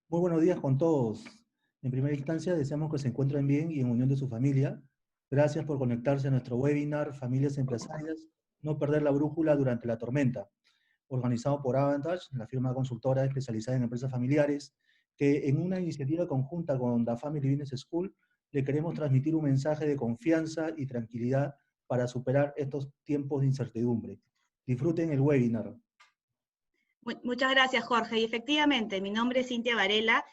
Muy buenos días con todos. En primera instancia, deseamos que se encuentren bien y en unión de su familia. Gracias por conectarse a nuestro webinar Familias Empresarias, no perder la brújula durante la tormenta, organizado por Avantage, la firma consultora especializada en empresas familiares, que en una iniciativa conjunta con The Family Business School, le queremos transmitir un mensaje de confianza y tranquilidad para superar estos tiempos de incertidumbre. Disfruten el webinar. Muchas gracias, Jorge. Y efectivamente, mi nombre es Cintia Varela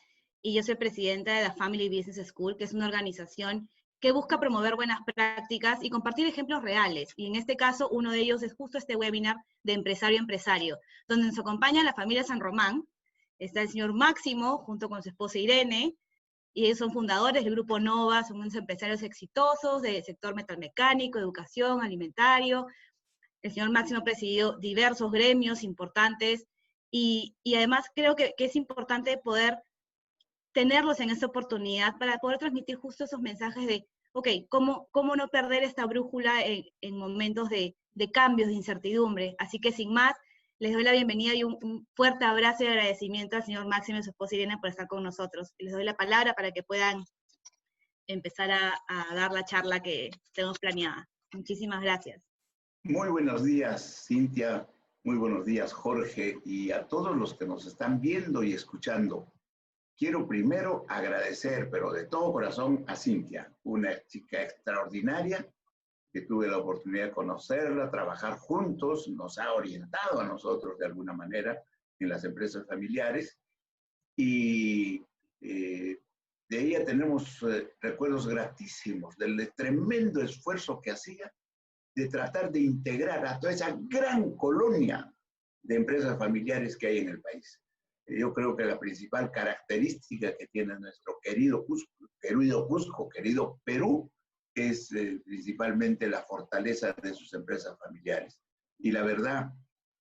y yo soy presidenta de The Family Business School, que es una organización que busca promover buenas prácticas y compartir ejemplos reales. Y en este caso, uno de ellos es justo este webinar de empresario a empresario, donde nos acompaña la familia San Román. Está el señor Máximo, junto con su esposa Irene, y ellos son fundadores del Grupo Nova, son unos empresarios exitosos del sector metalmecánico, educación, alimentario. El señor Máximo ha presidido diversos gremios importantes y además creo que es importante poder tenerlos en esta oportunidad para poder transmitir justo esos mensajes de, ok, ¿cómo no perder esta brújula en momentos de cambios, de incertidumbre? Así que sin más, les doy la bienvenida y un fuerte abrazo y agradecimiento al señor Máximo y su esposa Irene por estar con nosotros. Les doy la palabra para que puedan empezar a dar la charla que tenemos planeada. Muchísimas gracias. Muy buenos días, Cintia. Muy buenos días, Jorge, y a todos los que nos están viendo y escuchando. Quiero primero agradecer, pero de todo corazón, a Cintia, una chica extraordinaria que tuve la oportunidad de conocerla, trabajar juntos, nos ha orientado a nosotros de alguna manera en las empresas familiares y de ella tenemos recuerdos gratísimos del tremendo esfuerzo que hacía de tratar de integrar a toda esa gran colonia de empresas familiares que hay en el país. Yo creo que la principal característica que tiene nuestro querido Cusco, querido Perú, es principalmente la fortaleza de sus empresas familiares. Y la verdad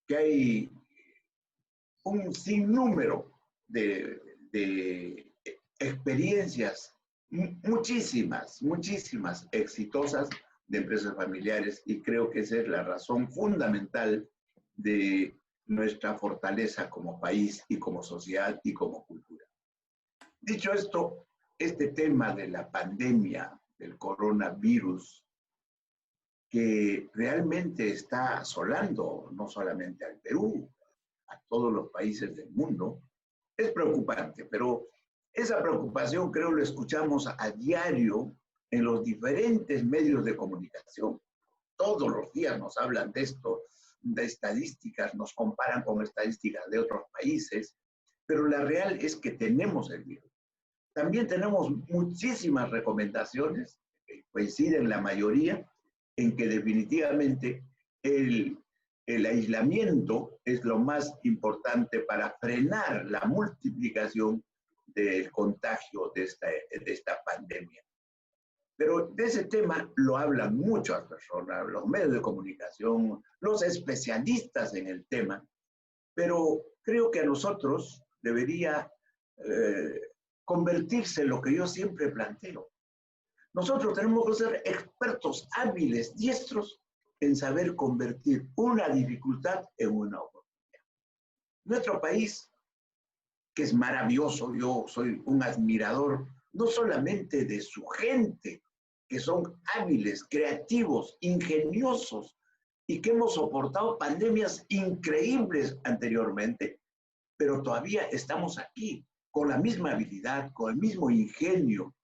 que hay un sinnúmero de experiencias, muchísimas exitosas de empresas familiares, y creo que esa es la razón fundamental de nuestra fortaleza como país y como sociedad y como cultura. Dicho esto, este tema de la pandemia del coronavirus, que realmente está asolando no solamente al Perú, a todos los países del mundo, es preocupante, pero esa preocupación creo lo escuchamos a diario en los diferentes medios de comunicación. Todos los días nos hablan de esto, de estadísticas, nos comparan con estadísticas de otros países, pero la real es que tenemos el virus. También tenemos muchísimas recomendaciones, que coinciden la mayoría, en que definitivamente el aislamiento es lo más importante para frenar la multiplicación del contagio de esta pandemia. Pero de ese tema lo hablan muchas personas, los medios de comunicación, los especialistas en el tema, pero creo que a nosotros debería convertirse en lo que yo siempre planteo. Nosotros tenemos que ser expertos, hábiles, diestros en saber convertir una dificultad en una oportunidad. Nuestro país, que es maravilloso, yo soy un admirador no solamente de su gente, que son hábiles, creativos, ingeniosos, y que hemos soportado pandemias increíbles anteriormente, pero todavía estamos aquí con la misma habilidad, con el mismo ingenio,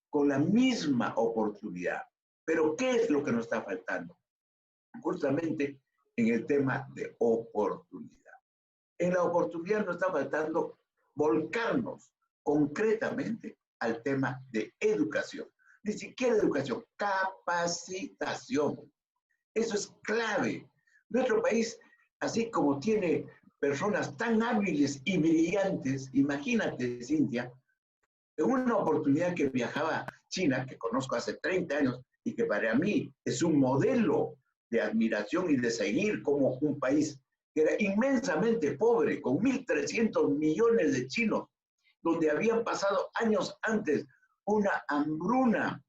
con la misma oportunidad. Pero ¿qué es lo que nos está faltando? Justamente en el tema de oportunidad. En la oportunidad nos está faltando volcarnos concretamente al tema de educación. Ni siquiera educación, capacitación. Eso es clave. Nuestro país, así como tiene personas tan hábiles y brillantes, imagínate, Cintia, en una oportunidad que viajaba a China, que conozco hace 30 años y que para mí es un modelo de admiración y de seguir como un país que era inmensamente pobre, con 1.300 millones de chinos, donde habían pasado años antes una hambruna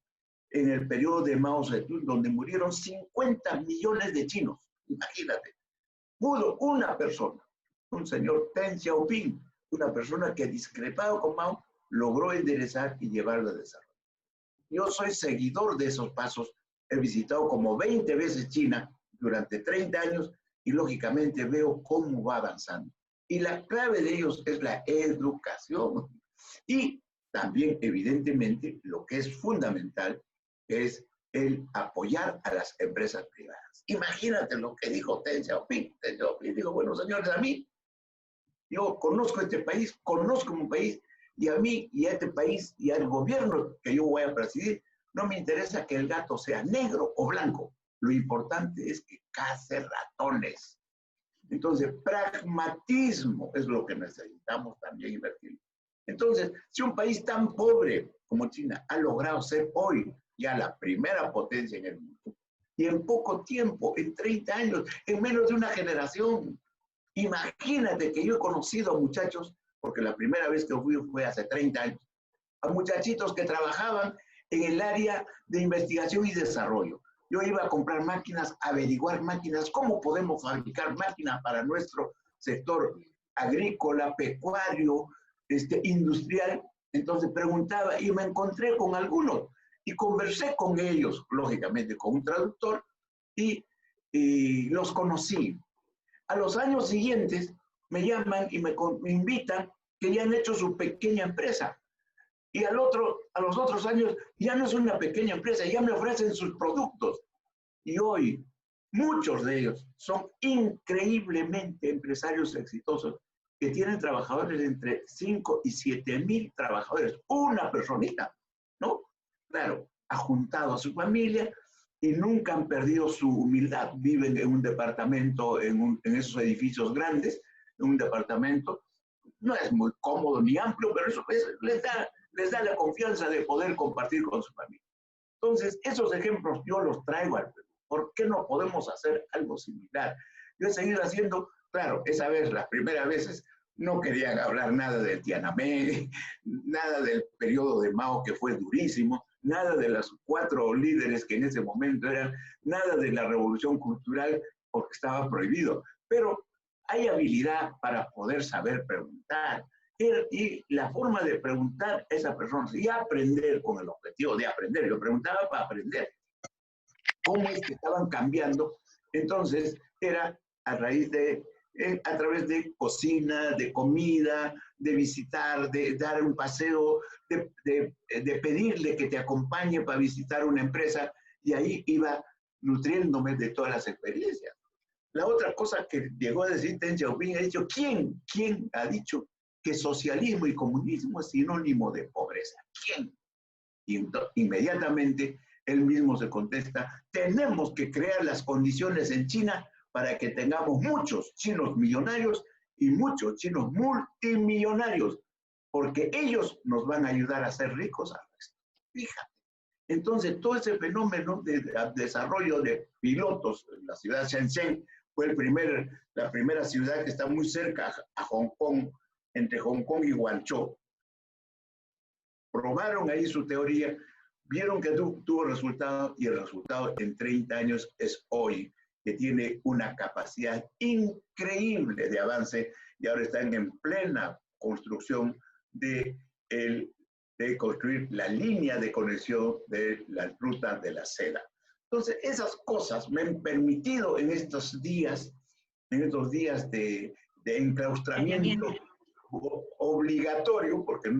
en el periodo de Mao Zedong, donde murieron 50 millones de chinos. Imagínate, pudo una persona, un señor Deng Xiaoping, una persona que discrepado con Mao logró enderezar y llevarlo a desarrollo. Yo soy seguidor de esos pasos. He visitado como 20 veces China durante 30 años y lógicamente veo cómo va avanzando. Y la clave de ellos es la educación. Y también, evidentemente, lo que es fundamental es el apoyar a las empresas privadas. Imagínate lo que dijo Deng Xiaoping. Deng Xiaoping dijo, bueno, señores, a mí, yo conozco este país, conozco mi país, y a mí y a este país y al gobierno que yo voy a presidir, no me interesa que el gato sea negro o blanco. Lo importante es que case ratones. Entonces, pragmatismo es lo que necesitamos también invertir. Entonces, si un país tan pobre como China ha logrado ser hoy ya la primera potencia en el mundo, y en poco tiempo, en 30 años, en menos de una generación, imagínate que yo he conocido a muchachos, porque la primera vez que fui fue hace 30 años, a muchachitos que trabajaban en el área de investigación y desarrollo. Yo iba a comprar máquinas, averiguar máquinas, cómo podemos fabricar máquinas para nuestro sector agrícola, pecuario, industrial. Entonces preguntaba y me encontré con algunos y conversé con ellos, lógicamente con un traductor, y los conocí. A los años siguientes me llaman y me invitan que ya han hecho su pequeña empresa. Y a los otros años ya no es una pequeña empresa, ya me ofrecen sus productos. Y hoy muchos de ellos son increíblemente empresarios exitosos que tienen trabajadores entre 5 y 7 mil trabajadores, una personita, ¿no? Claro, ha juntado a su familia y nunca han perdido su humildad. Viven en un departamento, en esos edificios grandes, en un departamento. No es muy cómodo ni amplio, pero eso les da la confianza de poder compartir con su familia. Entonces, esos ejemplos yo los traigo al Perú. ¿Por qué no podemos hacer algo similar? Yo he seguido haciendo, claro, esa vez, las primeras veces, no querían hablar nada del Tiananmen, nada del periodo de Mao que fue durísimo, nada de los 4 líderes que en ese momento eran, nada de la revolución cultural porque estaba prohibido. Pero hay habilidad para poder saber preguntar. Y la forma de preguntar a esa persona y aprender con el objetivo de aprender. Yo preguntaba para aprender cómo es que estaban cambiando. Entonces, era a través de cocina, de comida, de visitar, de dar un paseo, de pedirle que te acompañe para visitar una empresa, y ahí iba nutriéndome de todas las experiencias. La otra cosa que llegó a decir Deng Xiaoping, ha dicho, ¿quién ha dicho que socialismo y comunismo es sinónimo de pobreza? ¿Quién? Y inmediatamente él mismo se contesta, tenemos que crear las condiciones en China para que tengamos muchos chinos millonarios y muchos chinos multimillonarios, porque ellos nos van a ayudar a ser ricos al resto. Fíjate. Entonces, todo ese fenómeno de desarrollo de pilotos en la ciudad de Shenzhen fue la primera ciudad que está muy cerca a Hong Kong, entre Hong Kong y Guangzhou. Probaron ahí su teoría, vieron que tuvo resultado, y el resultado en 30 años es hoy, que tiene una capacidad increíble de avance, y ahora están en plena construcción de construir la línea de conexión de la ruta de la seda. Entonces, esas cosas me han permitido en estos días de enclaustramiento obligatorio, porque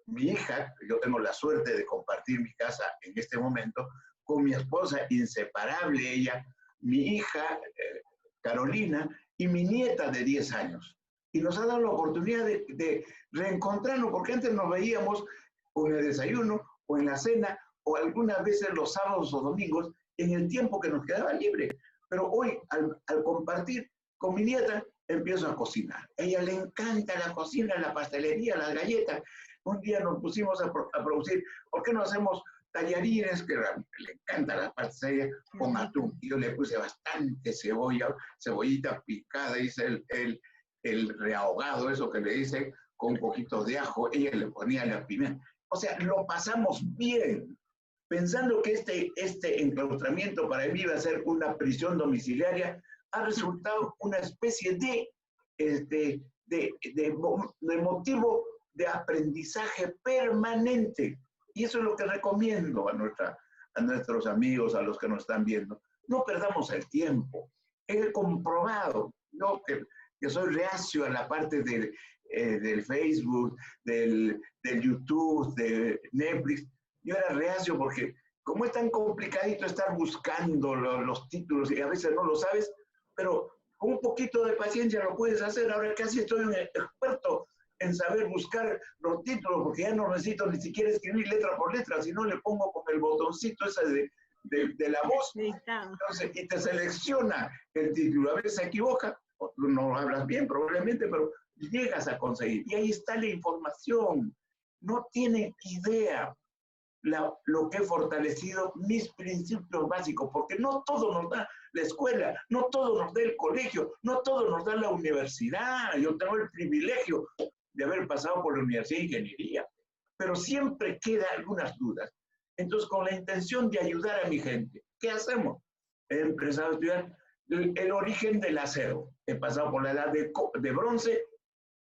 mi hija, yo tengo la suerte de compartir mi casa en este momento con mi esposa inseparable, ella, mi hija Carolina y mi nieta de 10 años. Y nos ha dado la oportunidad de reencontrarnos, porque antes nos veíamos o en el desayuno, o en la cena, o algunas veces los sábados o domingos, en el tiempo que nos quedaba libre. Pero hoy, al compartir con mi nieta, empiezo a cocinar. A ella le encanta la cocina, la pastelería, las galletas. Un día nos pusimos a producir, ¿por qué no hacemos tallarines? Que le encanta la pastelería con atún. Y yo le puse bastante cebollita picada, hice el rehogado, eso que le dicen, con un poquito de ajo. Ella le ponía la pimienta. O sea, lo pasamos bien, pensando que este enclaustramiento para mí iba a ser una prisión domiciliaria, ha resultado una especie de de motivo de aprendizaje permanente. Y eso es lo que recomiendo a nuestros amigos, a los que nos están viendo. No perdamos el tiempo. He comprobado, yo que soy reacio a la parte del Facebook, del YouTube, de Netflix. Yo era reacio porque como es tan complicadito estar buscando los títulos y a veces no lo sabes, pero con un poquito de paciencia lo puedes hacer. Ahora casi estoy un experto en saber buscar los títulos, porque ya no necesito ni siquiera escribir letra por letra, sino le pongo con el botoncito ese de la voz. Entonces, y te selecciona el título. A veces se equivoca, no hablas bien probablemente, pero llegas a conseguir. Y ahí está la información. No tienen idea lo que he fortalecido mis principios básicos, porque no todo nos da la escuela, no todo nos da el colegio, no todo nos da la universidad. Yo tengo el privilegio de haber pasado por la Universidad de Ingeniería, pero siempre quedan algunas dudas. Entonces, con la intención de ayudar a mi gente, ¿qué hacemos? He empezado a estudiar el origen del acero. He pasado por la edad de bronce,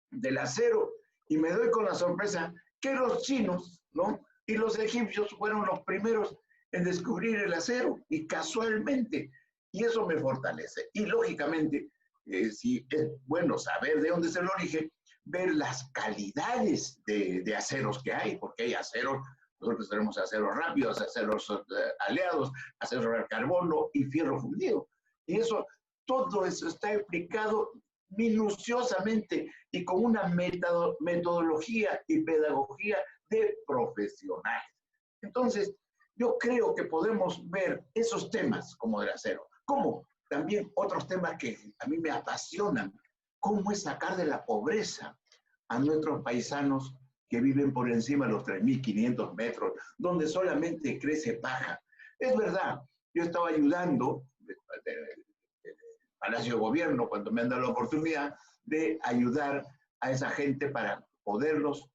del acero, y me doy con la sorpresa que los chinos, ¿no?, y los egipcios fueron los primeros en descubrir el acero, y casualmente, y eso me fortalece. Y lógicamente, si es bueno saber de dónde es el origen, ver las calidades de aceros que hay, porque hay aceros, nosotros tenemos aceros rápidos, aceros aleados, aceros al carbono y fierro fundido. Y eso, todo eso está explicado minuciosamente y con una metodología y pedagogía de profesionales. Entonces, yo creo que podemos ver esos temas como el acero, como también otros temas que a mí me apasionan, cómo es sacar de la pobreza a nuestros paisanos que viven por encima de los 3.500 metros, donde solamente crece paja. Es verdad, yo estaba ayudando del Palacio de Gobierno, cuando me han dado la oportunidad de ayudar a esa gente para poderlos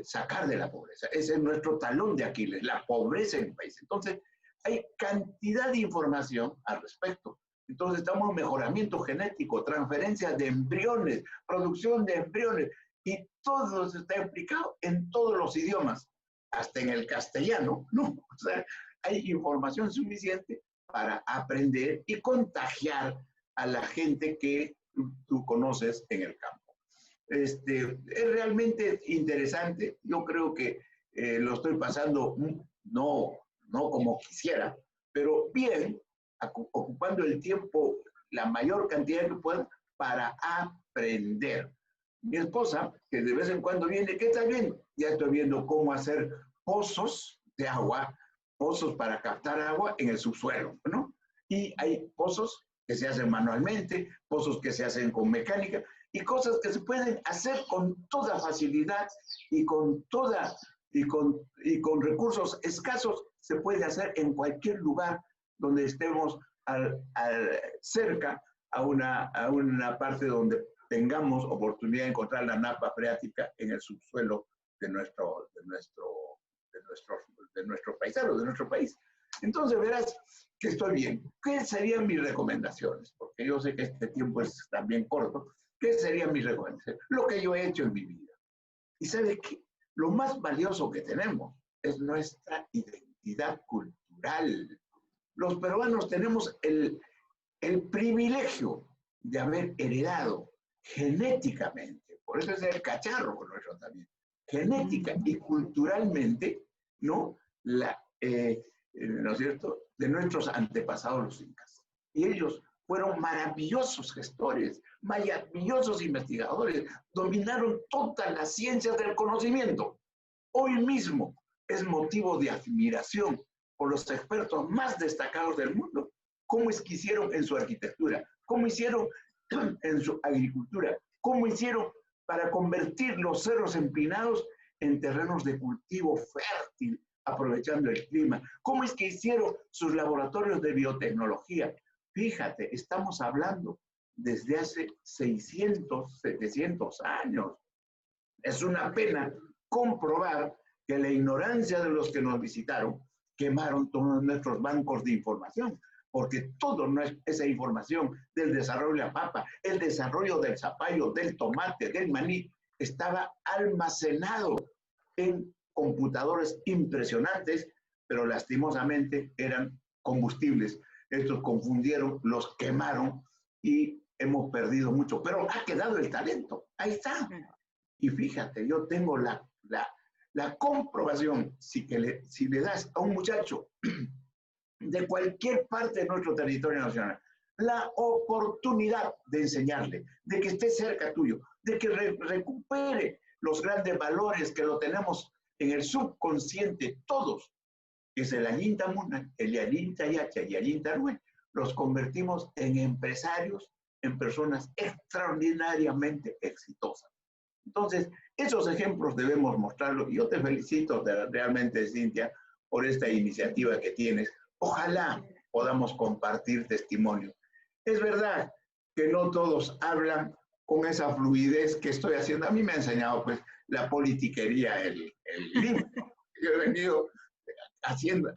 sacar de la pobreza. Ese es nuestro talón de Aquiles, la pobreza en el país. Entonces, hay cantidad de información al respecto. Entonces, estamos en mejoramiento genético, transferencia de embriones, producción de embriones, y todo eso está explicado en todos los idiomas, hasta en el castellano, ¿no? O sea, hay información suficiente para aprender y contagiar a la gente que tú conoces en el campo. Es realmente interesante. Yo creo que lo estoy pasando no como quisiera, pero bien, ocupando el tiempo, la mayor cantidad que pueda, para aprender. Mi esposa, que de vez en cuando viene, ¿qué estás viendo? Ya estoy viendo cómo hacer pozos de agua, pozos para captar agua en el subsuelo, ¿no? Y hay pozos que se hacen manualmente, pozos que se hacen con mecánica, y cosas que se pueden hacer con toda facilidad y con recursos escasos, se puede hacer en cualquier lugar donde estemos cerca a una parte donde tengamos oportunidad de encontrar la napa freática en el subsuelo de nuestro paisano, de nuestro país. Entonces verás que estoy bien. ¿Qué serían mis recomendaciones? Porque yo sé que este tiempo es también corto. ¿Qué serían mis recomendaciones? Lo que yo he hecho en mi vida. Y ¿sabe qué? Lo más valioso que tenemos es nuestra identidad cultural. Los peruanos tenemos el privilegio de haber heredado genéticamente, por eso es el cacharro nuestro también, genética y culturalmente, ¿no? ¿No es cierto?, de nuestros antepasados los incas. Y ellos fueron maravillosos gestores, maravillosos investigadores, dominaron todas las ciencias del conocimiento. Hoy mismo es motivo de admiración por los expertos más destacados del mundo. ¿Cómo es que hicieron en su arquitectura? ¿Cómo hicieron en su agricultura? ¿Cómo hicieron para convertir los cerros empinados en terrenos de cultivo fértil, aprovechando el clima? ¿Cómo es que hicieron sus laboratorios de biotecnología? Fíjate, estamos hablando desde hace 600, 700 años. Es una pena comprobar que la ignorancia de los que nos visitaron quemaron todos nuestros bancos de información. porque toda esa información del desarrollo de la papa, el desarrollo del zapallo, del tomate, del maní, estaba almacenado en computadores impresionantes, pero lastimosamente eran combustibles. Estos confundieron, los quemaron y hemos perdido mucho, pero ha quedado el talento, ahí está. Y fíjate, yo tengo la comprobación, si le das a un muchacho de cualquier parte de nuestro territorio nacional la oportunidad de enseñarle, de que esté cerca tuyo, de que recupere los grandes valores que lo tenemos en el subconsciente todos, que es el Allinta Muna, el Allinta Yacha y Allinta Rue, los convertimos en empresarios, en personas extraordinariamente exitosas. Entonces, esos ejemplos debemos mostrarlos. Yo te felicito realmente, Cintia, por esta iniciativa que tienes. Ojalá podamos compartir testimonios. Es verdad que no todos hablan con esa fluidez que estoy haciendo. A mí me ha enseñado, pues, la politiquería, el libro. Yo he venido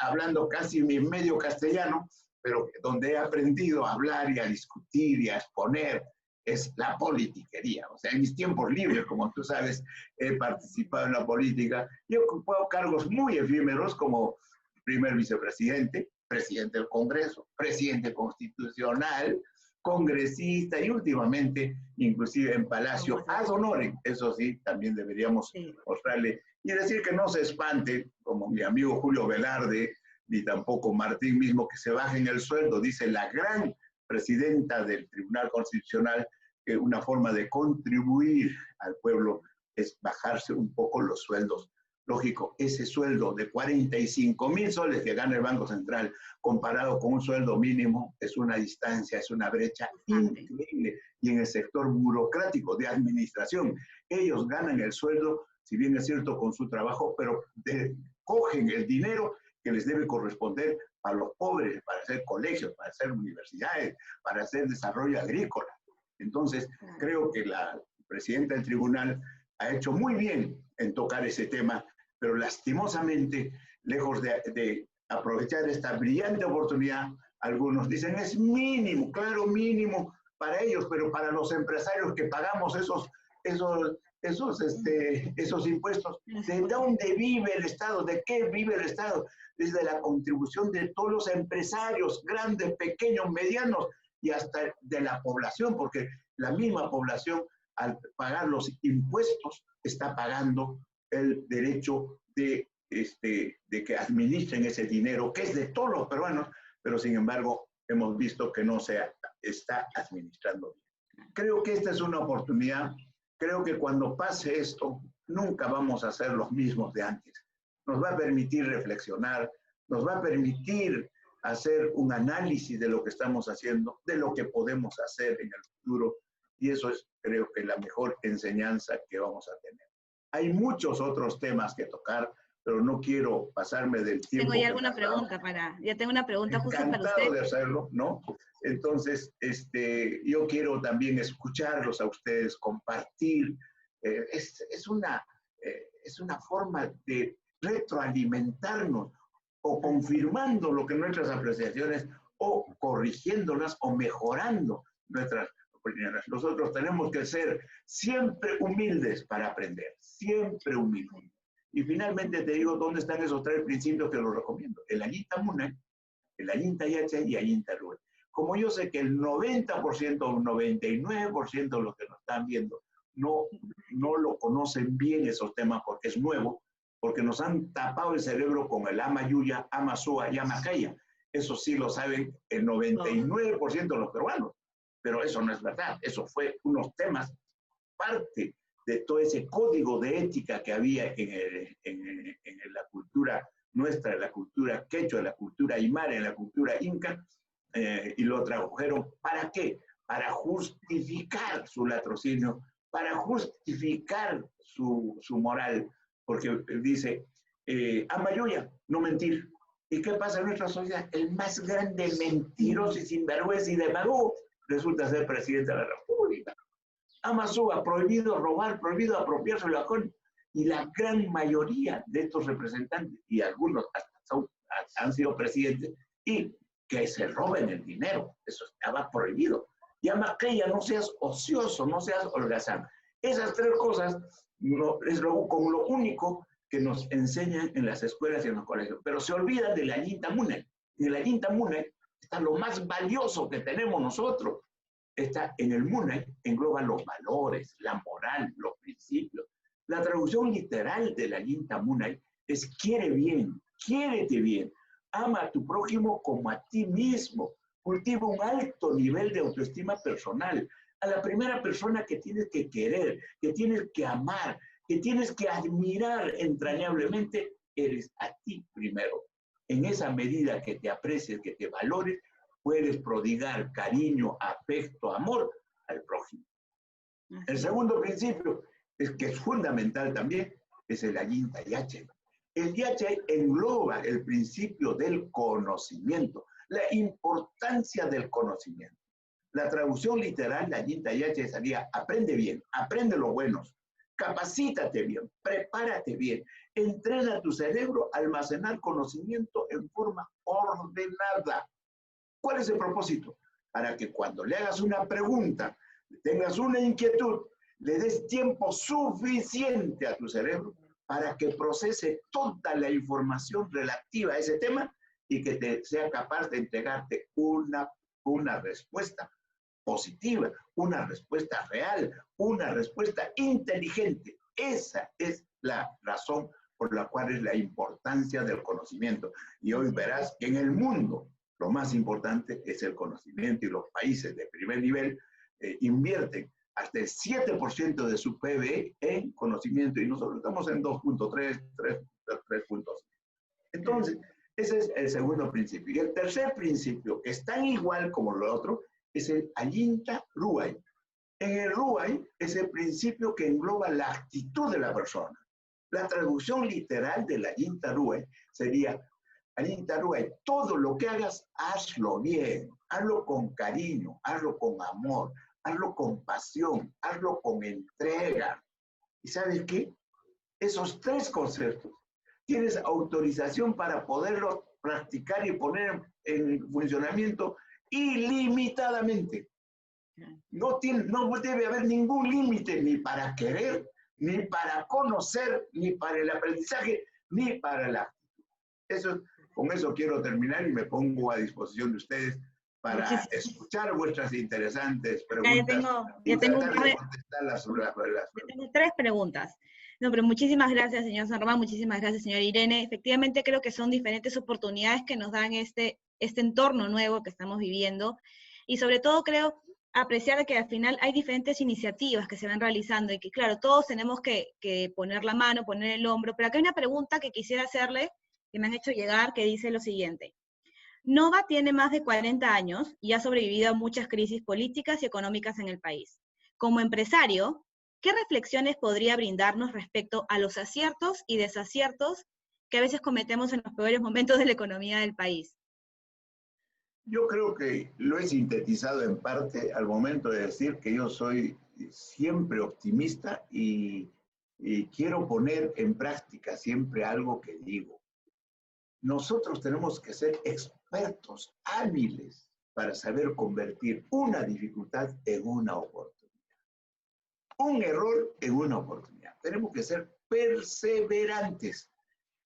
hablando casi medio castellano, pero donde he aprendido a hablar y a discutir y a exponer es la politiquería. O sea, en mis tiempos libres, como tú sabes, he participado en la política y he ocupado cargos muy efímeros como primer vicepresidente, presidente del Congreso, presidente constitucional, congresista y últimamente, inclusive en Palacio ad honorem. Eso sí, también deberíamos mostrarle y decir que no se espante, como mi amigo Julio Velarde, ni tampoco Martín mismo, que se bajen el sueldo. Dice la gran presidenta del Tribunal Constitucional que una forma de contribuir al pueblo es bajarse un poco los sueldos. Lógico, ese sueldo de 45,000 soles que gana el Banco Central comparado con un sueldo mínimo es una distancia, es una brecha increíble. Y en el sector burocrático de administración, ellos ganan el sueldo, si bien es cierto, con su trabajo, pero cogen el dinero que les debe corresponder a los pobres, para hacer colegios, para hacer universidades, para hacer desarrollo agrícola. Entonces, creo que la presidenta del tribunal ha hecho muy bien en tocar ese tema, pero lastimosamente, lejos de aprovechar esta brillante oportunidad, algunos dicen es mínimo, claro, mínimo para ellos, pero para los empresarios que pagamos esos impuestos, ¿de dónde vive el Estado? ¿De qué vive el Estado? Desde la contribución de todos los empresarios, grandes, pequeños, medianos, y hasta de la población, porque la misma población, al pagar los impuestos, está pagando el derecho de que administren ese dinero, que es de todos los peruanos, pero sin embargo hemos visto que no se está administrando bien. Creo que esta es una oportunidad. Creo que cuando pase esto, nunca vamos a ser los mismos de antes. Nos va a permitir reflexionar, nos va a permitir hacer un análisis de lo que estamos haciendo, de lo que podemos hacer en el futuro, y eso es, creo que, la mejor enseñanza que vamos a tener. Hay muchos otros temas que tocar, pero no quiero pasarme del tiempo. Tengo ya alguna pregunta ya tengo una pregunta justo para usted. Encantado de hacerlo, ¿no? Entonces, yo quiero también escucharlos a ustedes, compartir. Es una forma de retroalimentarnos, o confirmando lo que nuestras apreciaciones, o corrigiéndolas, o mejorando nuestras opiniones. Nosotros tenemos que ser siempre humildes para aprender, siempre humildes. Y finalmente te digo dónde están esos 3 principios que los recomiendo. El Allinta Muna, el Allinta Yacha y Allinta Rue. Como yo sé que el 90% o 99% de los que nos están viendo no lo conocen bien esos temas porque es nuevo, porque nos han tapado el cerebro con el Ama Yuya, Ama Sua y Ama Kaya. Eso sí lo saben el 99% de los peruanos, pero eso no es verdad. Eso fue unos temas, parte de todo ese código de ética que había en la cultura nuestra, en la cultura quechua, en la cultura aymara, en la cultura inca, y lo tradujeron. ¿Para qué? Para justificar su latrocinio, para justificar su moral, porque dice, Amayuya, no mentir. ¿Y qué pasa en nuestra sociedad? El más grande mentiroso y sinvergüenza y demagogo resulta ser presidente de la República. Amasúa, prohibido robar, prohibido apropiarse de la con. Y la gran mayoría de estos representantes, y algunos hasta han sido presidentes, y que se roben el dinero. Eso estaba prohibido. Llama que ya no seas ocioso, no seas holgazán. Esas tres cosas es con lo único que nos enseñan en las escuelas y en los colegios. Pero se olvidan de la Yinta Munay. Y en la Yinta Munay está lo más valioso que tenemos nosotros. Está en el Munay, engloba los valores, la moral, los principios. La traducción literal de la Yinta Munay es quiere bien, quiérete bien, ama a tu prójimo como a ti mismo, cultiva un alto nivel de autoestima personal. A la primera persona que tienes que querer, que tienes que amar, que tienes que admirar entrañablemente, eres a ti primero. En esa medida que te aprecies, que te valores, puedes prodigar cariño, afecto, amor al prójimo. El segundo principio, es que es fundamental también, es el Ayinta Yache. El Yache engloba el principio del conocimiento, la importancia del conocimiento. La traducción literal de Ayinta Yache sería: aprende bien, aprende lo buenos, capacítate bien, prepárate bien, entrena a tu cerebro a almacenar conocimiento en forma ordenada. ¿Cuál es el propósito? Para que cuando le hagas una pregunta, tengas una inquietud, le des tiempo suficiente a tu cerebro para que procese toda la información relativa a ese tema y que sea capaz de entregarte una respuesta positiva, una respuesta real, una respuesta inteligente. Esa es la razón por la cual es la importancia del conocimiento. Y hoy verás que en el mundo lo más importante es el conocimiento, y los países de primer nivel invierten hasta el 7% de su PIB en conocimiento, y nosotros estamos en 2.3, 3.5. Entonces, ese es el segundo principio. Y el tercer principio, que es tan igual como lo otro, es el Ayinta Ruay. En el Ruay es el principio que engloba la actitud de la persona. La traducción literal del Ayinta Ruay sería: Ayinta Ruay, todo lo que hagas, hazlo bien, hazlo con cariño, hazlo con amor, hazlo con pasión, hazlo con entrega. ¿Y sabes qué? Esos tres conceptos tienes autorización para poderlos practicar y poner en funcionamiento ilimitadamente. No debe haber ningún límite, ni para querer, ni para conocer, ni para el aprendizaje, ni para la actitud. Con eso quiero terminar y me pongo a disposición de ustedes para escuchar vuestras interesantes preguntas. Ya tengo tres preguntas. No, pero muchísimas gracias, señor San Román, muchísimas gracias, señora Irene. Efectivamente, creo que son diferentes oportunidades que nos dan este entorno nuevo que estamos viviendo, y sobre todo creo apreciar que al final hay diferentes iniciativas que se van realizando, y que claro, todos tenemos que poner la mano, poner el hombro, pero acá hay una pregunta que quisiera hacerle, que me han hecho llegar, que dice lo siguiente: Nova tiene más de 40 años y ha sobrevivido a muchas crisis políticas y económicas en el país. Como empresario, ¿qué reflexiones podría brindarnos respecto a los aciertos y desaciertos que a veces cometemos en los peores momentos de la economía del país? Yo creo que lo he sintetizado en parte al momento de decir que yo soy siempre optimista y quiero poner en práctica siempre algo que digo. Nosotros tenemos que ser expertos, hábiles, para saber convertir una dificultad en una oportunidad. Un error en una oportunidad. Tenemos que ser perseverantes.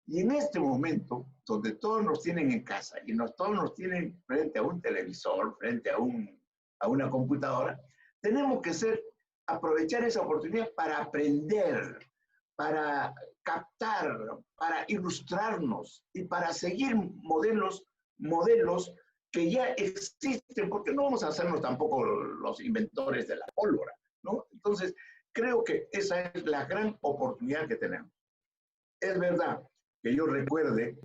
Y en este momento, donde todos nos tienen en casa y todos nos tienen frente a un televisor, frente a una computadora, tenemos que aprovechar esa oportunidad para aprender, para captar, para ilustrarnos y para seguir modelos que ya existen, porque no vamos a hacernos tampoco los inventores de la pólvora, ¿no? Entonces, creo que esa es la gran oportunidad que tenemos. Es verdad que yo recuerde,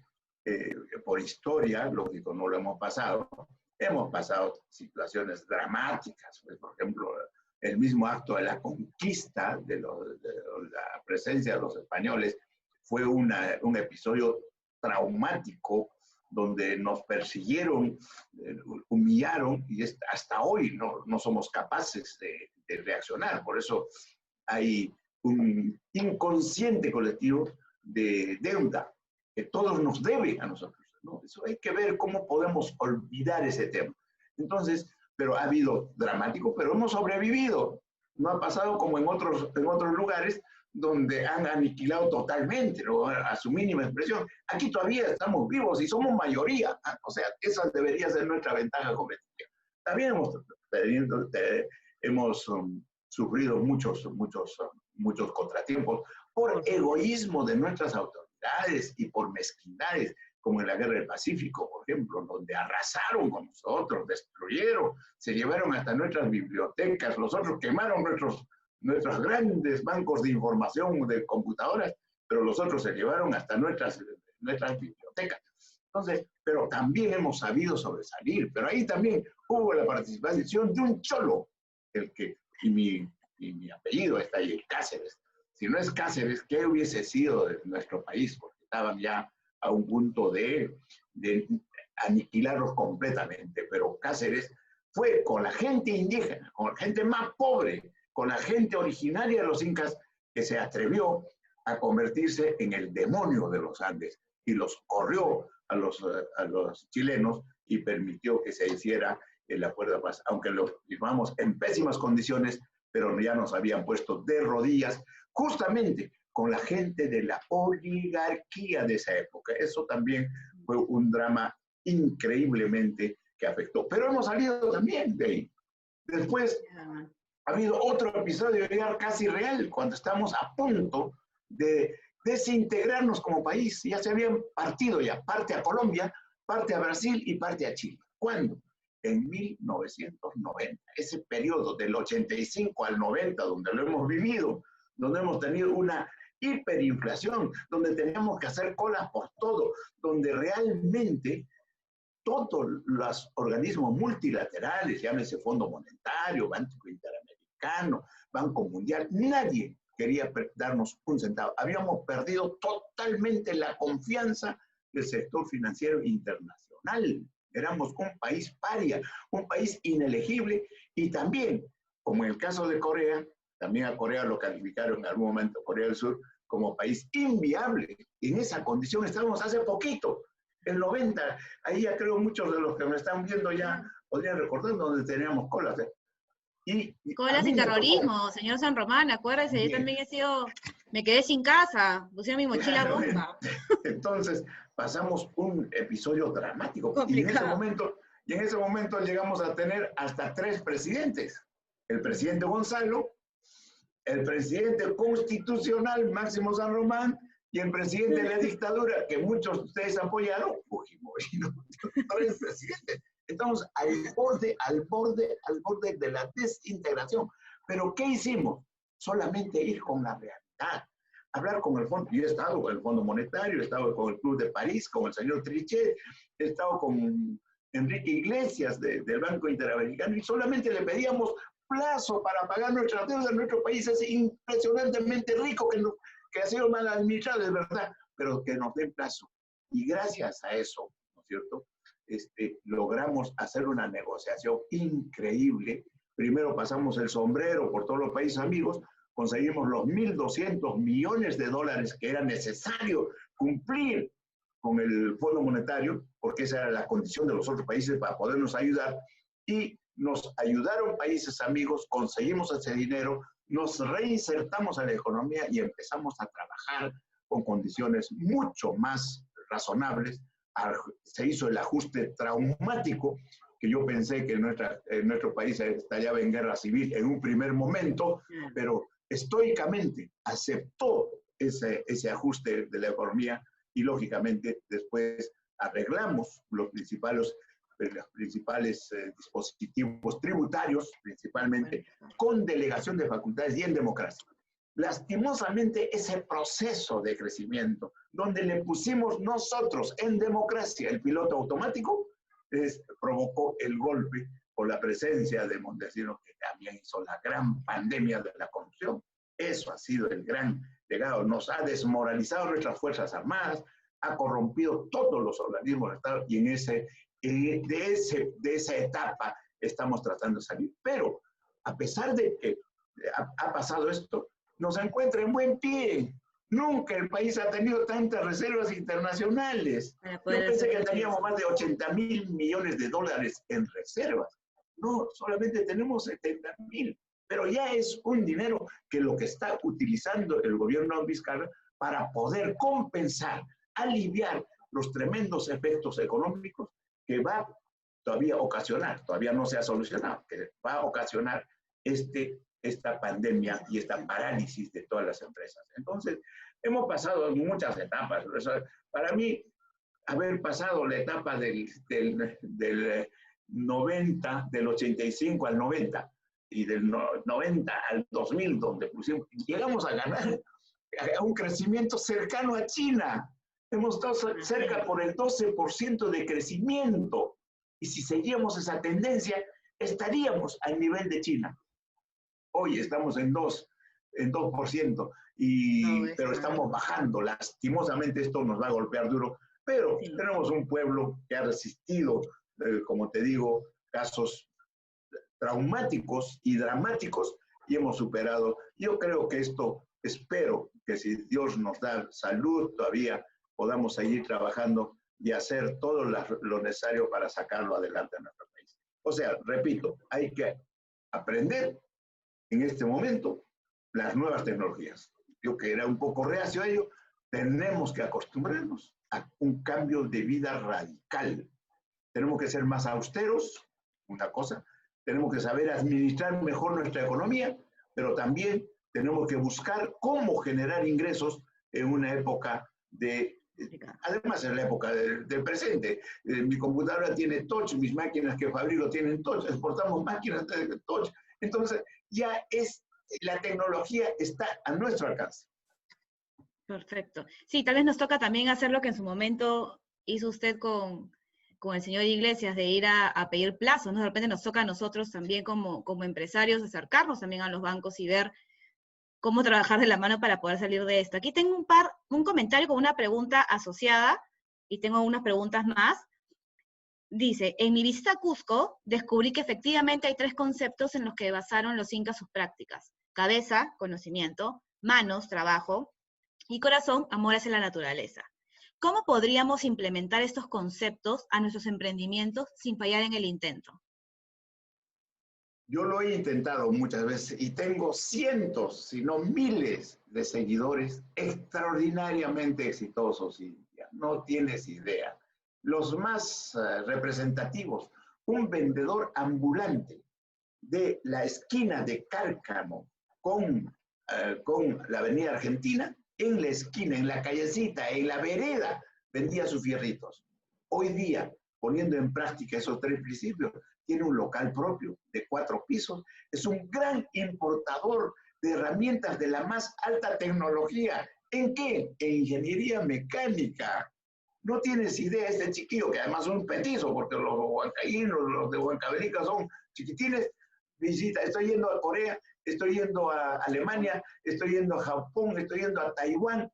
por historia, lógico, no lo hemos pasado situaciones dramáticas, pues, por ejemplo, el mismo acto de la conquista, de la presencia de los españoles, fue un episodio traumático donde nos persiguieron, humillaron, y hasta hoy no somos capaces de reaccionar. Por eso hay un inconsciente colectivo de deuda que todos nos debe a nosotros. ¿no? Eso hay que ver cómo podemos olvidar ese tema. Entonces, pero ha habido dramático, pero hemos sobrevivido. No ha pasado como en otros lugares donde han aniquilado totalmente, ¿no? A su mínima expresión. Aquí todavía estamos vivos y somos mayoría. O sea, esa debería ser nuestra ventaja competitiva. También hemos sufrido muchos contratiempos por egoísmo de nuestras autoridades y por mezquindades, como en la Guerra del Pacífico, por ejemplo, donde arrasaron con nosotros, destruyeron, se llevaron hasta nuestras bibliotecas, los otros quemaron nuestros grandes bancos de información de computadoras, pero los otros se llevaron hasta nuestras bibliotecas. Entonces, pero también hemos sabido sobresalir, pero ahí también hubo la participación de un cholo, y mi apellido está ahí, Cáceres. Si no es Cáceres, ¿qué hubiese sido de nuestro país? Porque estaban ya a un punto de aniquilarlos completamente, pero Cáceres fue con la gente indígena, con la gente más pobre, con la gente originaria de los incas, que se atrevió a convertirse en el demonio de los Andes y los corrió a los chilenos y permitió que se hiciera el acuerdo de paz, aunque lo firmamos en pésimas condiciones, pero ya nos habían puesto de rodillas justamente con la gente de la oligarquía de esa época. Eso también fue un drama increíblemente que afectó. Pero hemos salido también de ahí. Después ha habido otro episodio ya casi real, cuando estamos a punto de desintegrarnos como país. Ya se habían partido ya, parte a Colombia, parte a Brasil y parte a Chile. ¿Cuándo? En 1990. Ese periodo del 85 al 90, donde lo hemos vivido, donde hemos tenido una hiperinflación, donde teníamos que hacer colas por todo, donde realmente todos los organismos multilaterales, llámese Fondo Monetario, Banco Interamericano, Banco Mundial, nadie quería darnos un centavo. Habíamos perdido totalmente la confianza del sector financiero internacional. Éramos un país paria, un país inelegible, y también, como en el caso de Corea, también a Corea lo calificaron en algún momento, Corea del Sur, como país inviable. En esa condición estábamos hace poquito, el 90. Ahí ya creo muchos de los que me están viendo ya podrían recordar donde teníamos colas. Colas y terrorismo, señor San Román, acuérdese, bien. Yo también me quedé sin casa, puse mi mochila bomba. Entonces, pasamos un episodio dramático. Y en ese momento llegamos a tener hasta 3 presidentes. El presidente Gonzalo, el presidente constitucional Máximo San Román y el presidente de la dictadura, que muchos de ustedes apoyaron, Fujimori. 3 presidentes. Estamos al borde de la desintegración. ¿Pero qué hicimos? Solamente ir con la realidad. Hablar con el fondo. Yo he estado con el Fondo Monetario, he estado con el Club de París, con el señor Trichet, he estado con Enrique Iglesias del Banco Interamericano, y solamente le pedíamos plazo para pagar nuestras deudas. Nuestro país es impresionantemente rico, que ha sido mal administrado, es verdad, pero que nos den plazo. Y gracias a eso, ¿no es cierto?, logramos hacer una negociación increíble. Primero pasamos el sombrero por todos los países amigos, conseguimos los $1.200 millones que era necesario cumplir con el Fondo Monetario, porque esa era la condición de los otros países para podernos ayudar, y nos ayudaron países amigos, conseguimos ese dinero, nos reinsertamos a la economía y empezamos a trabajar con condiciones mucho más razonables. Se hizo el ajuste traumático, que yo pensé que nuestro país estallaba en guerra civil en un primer momento, pero estoicamente aceptó ese ajuste de la economía, y lógicamente después arreglamos los principales dispositivos tributarios, principalmente con delegación de facultades y en democracia. Lastimosamente, ese proceso de crecimiento, donde le pusimos nosotros en democracia el piloto automático, provocó el golpe por la presencia de Montesinos, que también hizo la gran pandemia de la corrupción. Eso ha sido el gran legado. Nos ha desmoralizado nuestras Fuerzas Armadas, ha corrompido todos los organismos del Estado, y de esa etapa estamos tratando de salir. Pero, a pesar de que ha pasado esto, nos encuentra en buen pie. Nunca el país ha tenido tantas reservas internacionales. Yo pensé que teníamos más de 80.000 millones de dólares en reservas. No, solamente tenemos 70.000. Pero ya es un dinero que lo que está utilizando el gobierno fiscal para poder compensar, aliviar los tremendos efectos económicos que va todavía a ocasionar, todavía no se ha solucionado, que va a ocasionar esta pandemia y esta parálisis de todas las empresas. Entonces, hemos pasado muchas etapas. Para mí, haber pasado la etapa del 90, del 85 al 90, y del 90 al 2000, donde llegamos a ganar a un crecimiento cercano a China. Hemos estado cerca por el 12% de crecimiento. Y si seguíamos esa tendencia, estaríamos al nivel de China. Hoy estamos en 2%, pero estamos bajando. Lastimosamente esto nos va a golpear duro, pero tenemos un pueblo que ha resistido, como te digo, casos traumáticos y dramáticos, y hemos superado. Yo creo que espero que si Dios nos da salud todavía, podamos seguir trabajando y hacer todo lo necesario para sacarlo adelante en nuestro país. O sea, repito, hay que aprender en este momento las nuevas tecnologías. Yo que era un poco reacio a ello, tenemos que acostumbrarnos a un cambio de vida radical. Tenemos que ser más austeros, una cosa. Tenemos que saber administrar mejor nuestra economía, pero también tenemos que buscar cómo generar ingresos en una época además en la época del presente. Mi computadora tiene touch, mis máquinas que fabrico tienen touch, exportamos máquinas de touch. Entonces, ya la tecnología está a nuestro alcance. Perfecto. Sí, tal vez nos toca también hacer lo que en su momento hizo usted con el señor Iglesias, de ir a pedir plazos, ¿no? De repente nos toca a nosotros también como empresarios acercarnos también a los bancos y ver cómo trabajar de la mano para poder salir de esto. Aquí tengo un comentario con una pregunta asociada, y tengo unas preguntas más. Dice, en mi visita a Cusco, descubrí que efectivamente hay 3 conceptos en los que basaron los incas sus prácticas: cabeza, conocimiento; manos, trabajo; y corazón, amor hacia la naturaleza. ¿Cómo podríamos implementar estos conceptos a nuestros emprendimientos sin fallar en el intento? Yo lo he intentado muchas veces y tengo cientos, si no miles de seguidores extraordinariamente exitosos, Cintia. No tienes idea. Los más representativos, un vendedor ambulante de la esquina de Cárcamo con la avenida Argentina, en la esquina, en la callecita, en la vereda, vendía sus fierritos. Hoy día, poniendo en práctica esos 3 principios, tiene un local propio de 4 pisos, es un gran importador de herramientas de la más alta tecnología. ¿En qué? En ingeniería mecánica. No tienes idea, este chiquillo, que además es un petizo, porque los huancaínos, los de Huancavelica son chiquitines. Visita, estoy yendo a Corea, estoy yendo a Alemania, estoy yendo a Japón, estoy yendo a Taiwán,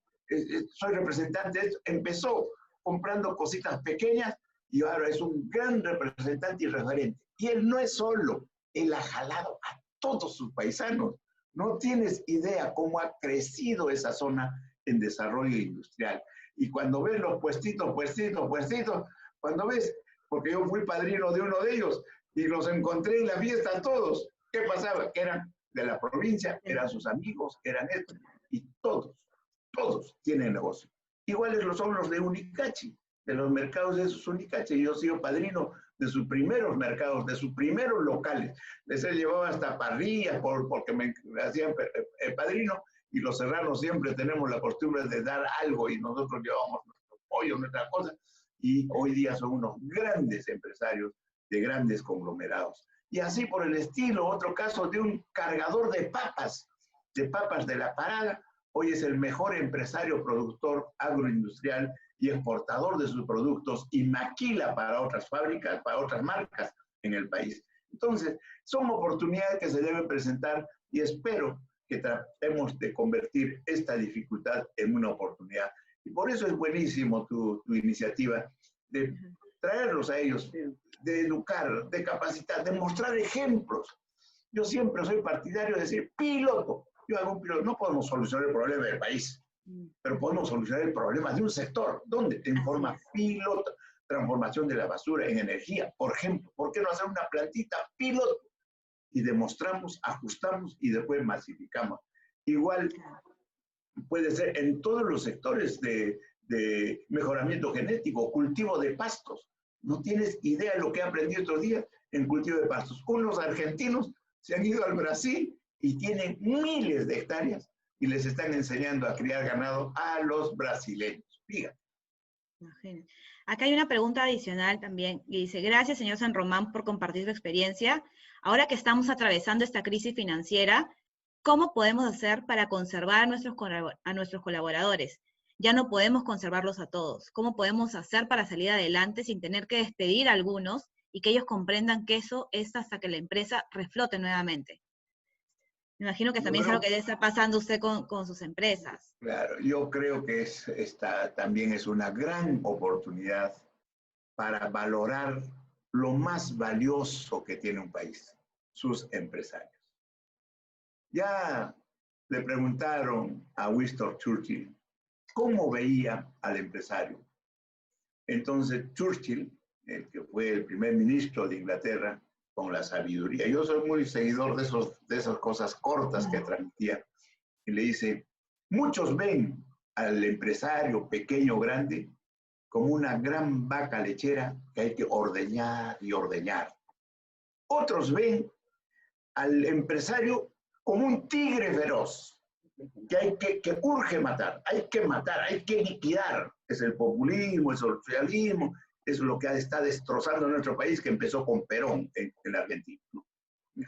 soy representante de esto. Empezó comprando cositas pequeñas y ahora es un gran representante y referente. Y él no es solo, él ha jalado a todos sus paisanos. No tienes idea cómo ha crecido esa zona en desarrollo industrial. Y cuando ves los puestitos, cuando ves, porque yo fui padrino de uno de ellos y los encontré en la fiesta todos, ¿qué pasaba? Que eran de la provincia, eran sus amigos, eran estos, y todos tienen negocio. Iguales son los de Unicachi, de los mercados de esos Unicachi. Yo he sido padrino de sus primeros mercados, de sus primeros locales. Les he llevado hasta parrillas porque me hacían padrino, y los serranos siempre tenemos la costumbre de dar algo y nosotros llevamos nuestro pollo, nuestra cosa, y hoy día son unos grandes empresarios de grandes conglomerados. Y así por el estilo, otro caso de un cargador de papas de la Parada, hoy es el mejor empresario productor agroindustrial y exportador de sus productos y maquila para otras fábricas, para otras marcas en el país. Entonces, son oportunidades que se deben presentar y espero que tratemos de convertir esta dificultad en una oportunidad. Y por eso es buenísimo tu iniciativa de traerlos a ellos, de educar, de capacitar, de mostrar ejemplos. Yo siempre soy partidario de decir piloto. Yo hago un piloto. No podemos solucionar el problema del país. pero podemos solucionar el problema de un sector. ¿Dónde? En forma piloto, transformación de la basura en energía, por ejemplo. ¿Por qué no hacer una plantita piloto? Y demostramos, ajustamos y después masificamos. Igual puede ser en todos los sectores de mejoramiento genético, cultivo de pastos. No tienes idea de lo que aprendí otro día en cultivo de pastos. Unos argentinos se han ido al Brasil y tienen miles de hectáreas y les están enseñando a criar ganado a los brasileños. Fíjate. Acá hay una pregunta adicional también, y dice, gracias señor San Román por compartir su experiencia. Ahora que estamos atravesando esta crisis financiera, ¿cómo podemos hacer para conservar a nuestros colaboradores? Ya no podemos conservarlos a todos. ¿Cómo podemos hacer para salir adelante sin tener que despedir a algunos y que ellos comprendan que eso es hasta que la empresa reflote nuevamente? Me imagino que también es algo que debe estar pasando usted con sus empresas. Claro, yo creo que esta también es una gran oportunidad para valorar lo más valioso que tiene un país, sus empresarios. Ya le preguntaron a Winston Churchill cómo veía al empresario. Entonces Churchill, el que fue el primer ministro de Inglaterra, con la sabiduría. Yo soy muy seguidor de esas cosas cortas que transmitía. Y le dice, muchos ven al empresario pequeño o grande como una gran vaca lechera que hay que ordeñar y ordeñar. Otros ven al empresario como un tigre feroz que urge matar, hay que liquidar. Es el populismo, el socialismo, es lo que está destrozando nuestro país, que empezó con Perón en Argentina. ¿No?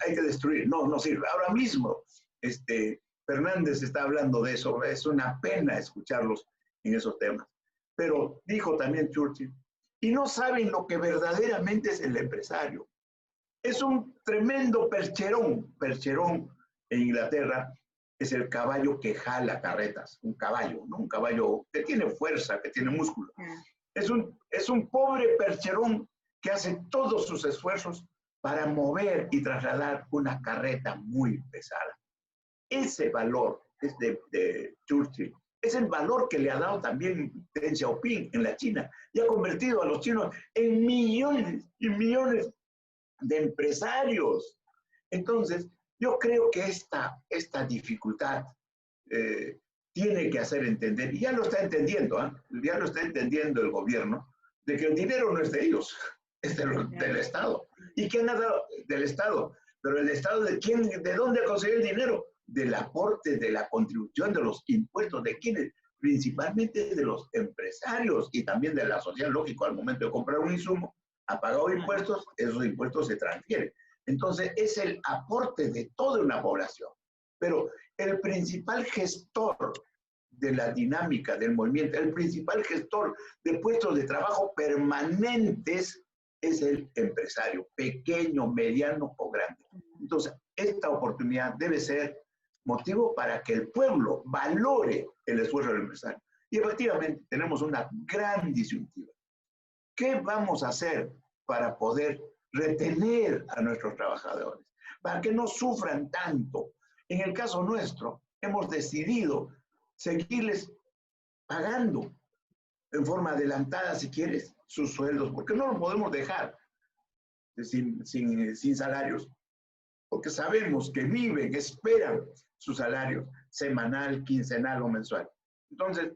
Hay que destruir, no sirve. Ahora mismo, Fernández está hablando de eso, es una pena escucharlos en esos temas. Pero dijo también Churchill, y no saben lo que verdaderamente es el empresario. Es un tremendo percherón. Percherón en Inglaterra es el caballo que jala carretas, un caballo, ¿no? Un caballo que tiene fuerza, que tiene músculo. Es un pobre percherón que hace todos sus esfuerzos para mover y trasladar una carreta muy pesada. Ese valor es de Churchill. Es el valor que le ha dado también Deng Xiaoping en la China y ha convertido a los chinos en millones y millones de empresarios. Entonces, yo creo que esta dificultad tiene que hacer entender, y ya lo está entendiendo, ya lo está entendiendo el gobierno, de que el dinero no es de ellos, es del Estado. ¿Y quién ha dado? Del Estado. Pero el Estado, ¿de quién? ¿De dónde ha conseguido el dinero? Del aporte, de la contribución, de los impuestos, ¿de quiénes? Principalmente de los empresarios y también de la sociedad. Lógico, al momento de comprar un insumo, ha pagado impuestos, esos impuestos se transfieren. Entonces, es el aporte de toda una población. Pero el principal gestor de la dinámica del movimiento, el principal gestor de puestos de trabajo permanentes es el empresario, pequeño, mediano o grande. Entonces, esta oportunidad debe ser motivo para que el pueblo valore el esfuerzo del empresario. Y efectivamente, tenemos una gran disyuntiva. ¿Qué vamos a hacer para poder retener a nuestros trabajadores? Para que no sufran tanto. En el caso nuestro, hemos decidido seguirles pagando en forma adelantada, si quieres, sus sueldos, porque no lo podemos dejar sin salarios, porque sabemos que viven, esperan sus salarios semanal, quincenal o mensual. Entonces,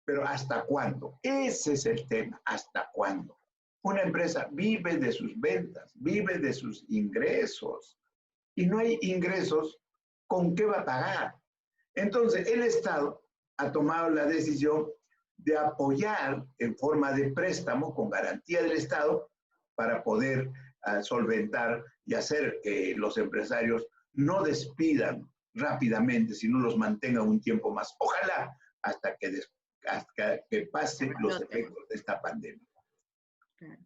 pero ¿hasta cuándo? Ese es el tema, ¿hasta cuándo? Una empresa vive de sus ventas, vive de sus ingresos, y no hay ingresos, ¿con qué va a pagar? Entonces, el Estado ha tomado la decisión de apoyar en forma de préstamo con garantía del Estado para poder solventar y hacer que los empresarios no despidan rápidamente, sino los mantengan un tiempo más. Ojalá hasta que pasen los efectos de esta pandemia. Claro.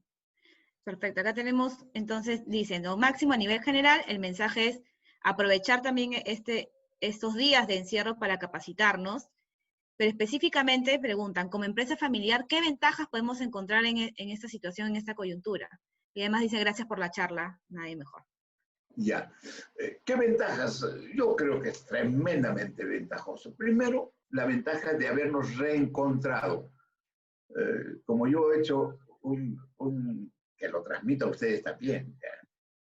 Perfecto, acá tenemos, entonces, dicen, ¿no? Máximo a nivel general, el mensaje es aprovechar también estos días de encierro para capacitarnos, pero específicamente preguntan, como empresa familiar, ¿qué ventajas podemos encontrar en esta situación, en esta coyuntura? Y además dice, gracias por la charla, nadie mejor. Ya, ¿qué ventajas? Yo creo que es tremendamente ventajoso. Primero, la ventaja de habernos reencontrado. Como yo he hecho que lo transmito a ustedes también,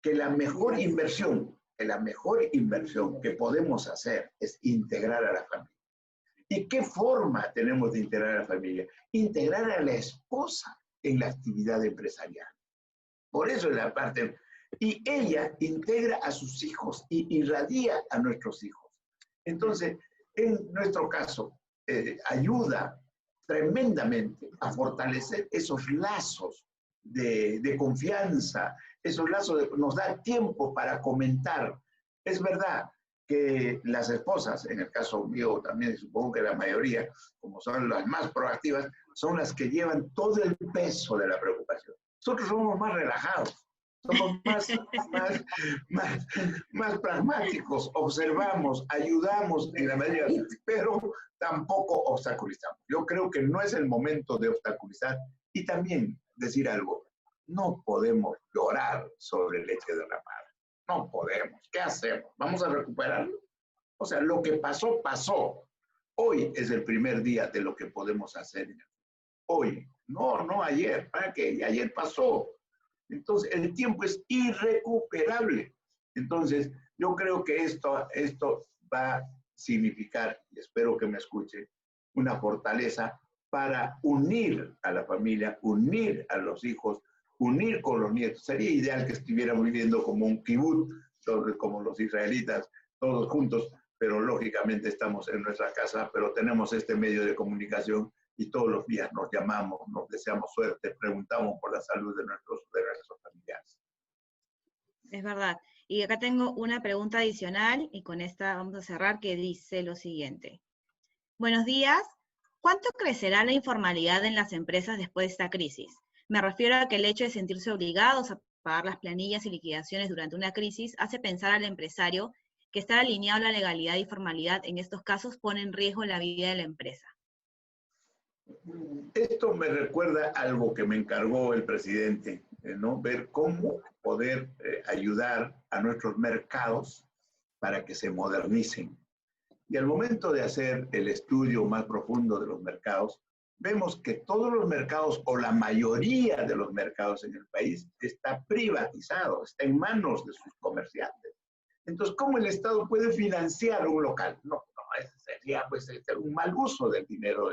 que la mejor inversión que podemos hacer es integrar a la familia. ¿Y qué forma tenemos de integrar a la familia? Integrar a la esposa en la actividad empresarial. Por eso es la parte. Y ella integra a sus hijos y irradia a nuestros hijos. Entonces, en nuestro caso, ayuda tremendamente a fortalecer esos lazos de confianza, esos lazos nos da tiempo para comentar. Es verdad que las esposas, en el caso mío también, supongo que la mayoría, como son las más proactivas, son las que llevan todo el peso de la preocupación. Nosotros somos más relajados, somos más pragmáticos, observamos, ayudamos en la medida, pero tampoco obstaculizamos. Yo creo que no es el momento de obstaculizar. Y también decir algo, no podemos llorar sobre leche derramada. No podemos. ¿Qué hacemos? ¿Vamos a recuperarlo? O sea, lo que pasó, pasó. Hoy es el primer día de lo que podemos hacer. Hoy. No ayer. ¿Para qué? Ayer pasó. Entonces, el tiempo es irrecuperable. Entonces, yo creo que esto va a significar, y espero que me escuche, una fortaleza para unir a la familia, unir a los hijos, unir con los nietos. Sería ideal que estuviéramos viviendo como un kibutz, como los israelitas, todos juntos, pero lógicamente estamos en nuestra casa, pero tenemos este medio de comunicación y todos los días nos llamamos, nos deseamos suerte, preguntamos por la salud de nuestros familiares. Es verdad. Y acá tengo una pregunta adicional, y con esta vamos a cerrar, que dice lo siguiente. Buenos días. ¿Cuánto crecerá la informalidad en las empresas después de esta crisis? Me refiero a que el hecho de sentirse obligados a pagar las planillas y liquidaciones durante una crisis hace pensar al empresario que estar alineado a la legalidad y formalidad en estos casos pone en riesgo la vida de la empresa. Esto me recuerda algo que me encargó el presidente, ¿no? Ver cómo poder ayudar a nuestros mercados para que se modernicen. Y al momento de hacer el estudio más profundo de los mercados, vemos que todos los mercados, o la mayoría de los mercados en el país, está privatizado, está en manos de sus comerciantes. Entonces, ¿cómo el Estado puede financiar un local? No, sería pues un mal uso del dinero.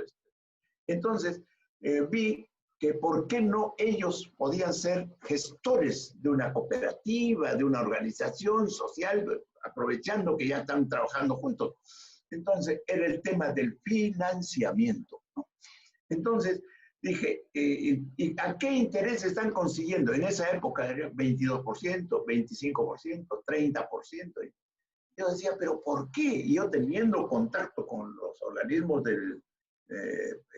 Entonces, vi que por qué no ellos podían ser gestores de una cooperativa, de una organización social, aprovechando que ya están trabajando juntos. Entonces, era el tema del financiamiento, ¿no? Entonces, dije, ¿y a qué interés están consiguiendo? En esa época era 22%, 25%, 30%. Yo decía, ¿pero por qué? Y yo teniendo contacto con los organismos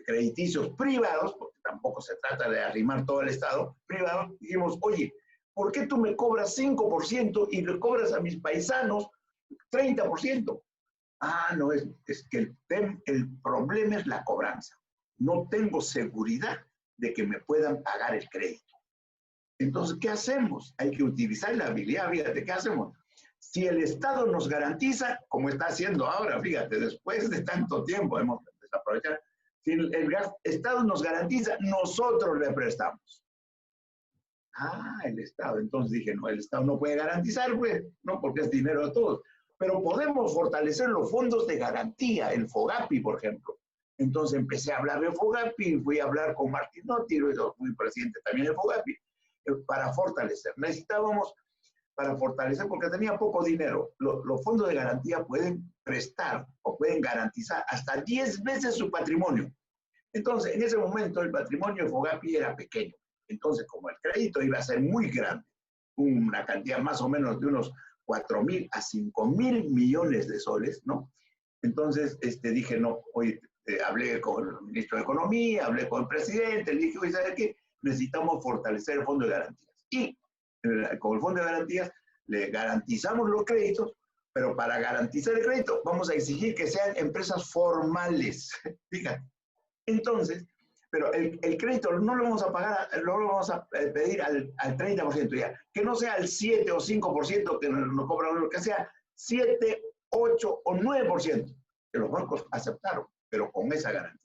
crediticios privados, porque tampoco se trata de arrimar todo el Estado, privado, dijimos, oye, ¿por qué tú me cobras 5% y le cobras a mis paisanos 30%? Ah, no, es que el problema es la cobranza. No tengo seguridad de que me puedan pagar el crédito. Entonces, ¿qué hacemos? Hay que utilizar la habilidad. Fíjate, ¿qué hacemos? Si el Estado nos garantiza, como está haciendo ahora, fíjate, después de tanto tiempo hemos desaprovechado, si el Estado nos garantiza, nosotros le prestamos. Ah, el Estado. Entonces dije, no, el Estado no puede garantizar, pues, no, porque es dinero de todos. Pero podemos fortalecer los fondos de garantía, el FOGAPI, por ejemplo. Entonces empecé a hablar de FOGAPI, fui a hablar con Martín Notti, fui presidente también del FOGAPI, para fortalecer. Necesitábamos, para fortalecer, porque tenía poco dinero, los fondos de garantía pueden prestar o pueden garantizar hasta 10 veces su patrimonio. Entonces, en ese momento el patrimonio de FOGAPI era pequeño. Entonces, como el crédito iba a ser muy grande, una cantidad más o menos de unos 4.000 a 5.000 millones de soles, ¿no? Entonces, dije, no, hoy hablé con el ministro de Economía, hablé con el presidente, le dije, oye, ¿sabes qué? Necesitamos fortalecer el fondo de garantías. Y con el fondo de garantías le garantizamos los créditos, pero para garantizar el crédito vamos a exigir que sean empresas formales. Fíjate. Entonces, pero el crédito no lo vamos a pagar, no lo vamos a pedir al 30% ya. Que no sea el 7 o 5% que nos cobran, que sea 7, 8 o 9%. Que los bancos aceptaron. pero con esa garantía.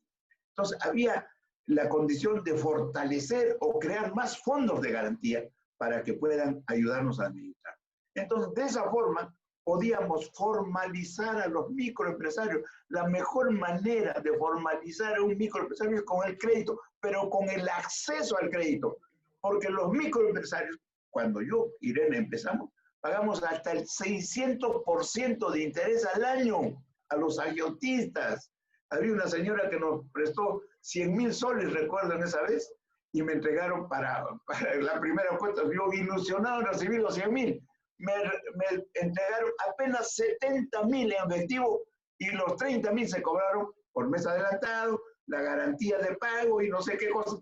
Entonces, había la condición de fortalecer o crear más fondos de garantía para que puedan ayudarnos a administrar. Entonces, de esa forma, podíamos formalizar a los microempresarios. La mejor manera de formalizar a un microempresario es con el crédito, pero con el acceso al crédito. Porque los microempresarios, cuando yo, Irene, empezamos, pagamos hasta el 600% de interés al año a los agiotistas. Había una señora que nos prestó 100,000 soles, recuerdan esa vez, y me entregaron para la primera cuenta. Yo ilusionado recibí los 100,000. Me entregaron apenas 70,000 en efectivo y los 30,000 se cobraron por mes adelantado, la garantía de pago y no sé qué cosa.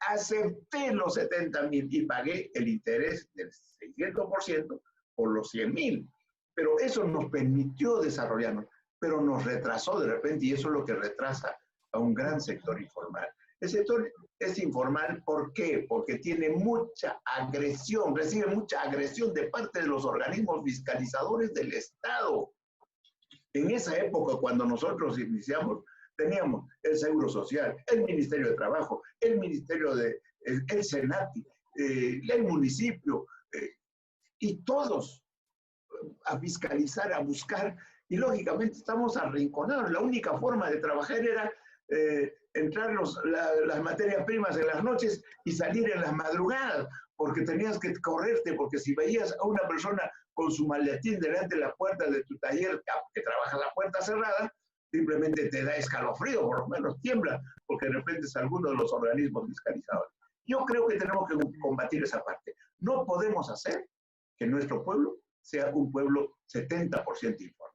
Acepté los 70,000 y pagué el interés del 600% por los 100,000. Pero eso nos permitió desarrollarnos, pero nos retrasó de repente, y eso es lo que retrasa a un gran sector informal. El sector es informal, ¿por qué? Porque tiene mucha agresión, recibe mucha agresión de parte de los organismos fiscalizadores del Estado. En esa época, cuando nosotros iniciamos, teníamos el Seguro Social, el Ministerio de Trabajo, el Ministerio el Senati, el municipio, y todos a fiscalizar, a buscar, y lógicamente estamos arrinconados. La única forma de trabajar era entrar las materias primas en las noches y salir en las madrugadas, porque tenías que correrte, porque si veías a una persona con su maletín delante de la puerta de tu taller, que trabaja la puerta cerrada, simplemente te da escalofrío, por lo menos tiembla, porque de repente es alguno de los organismos fiscalizadores. Yo creo que tenemos que combatir esa parte. No podemos hacer que nuestro pueblo sea un pueblo 70% informal.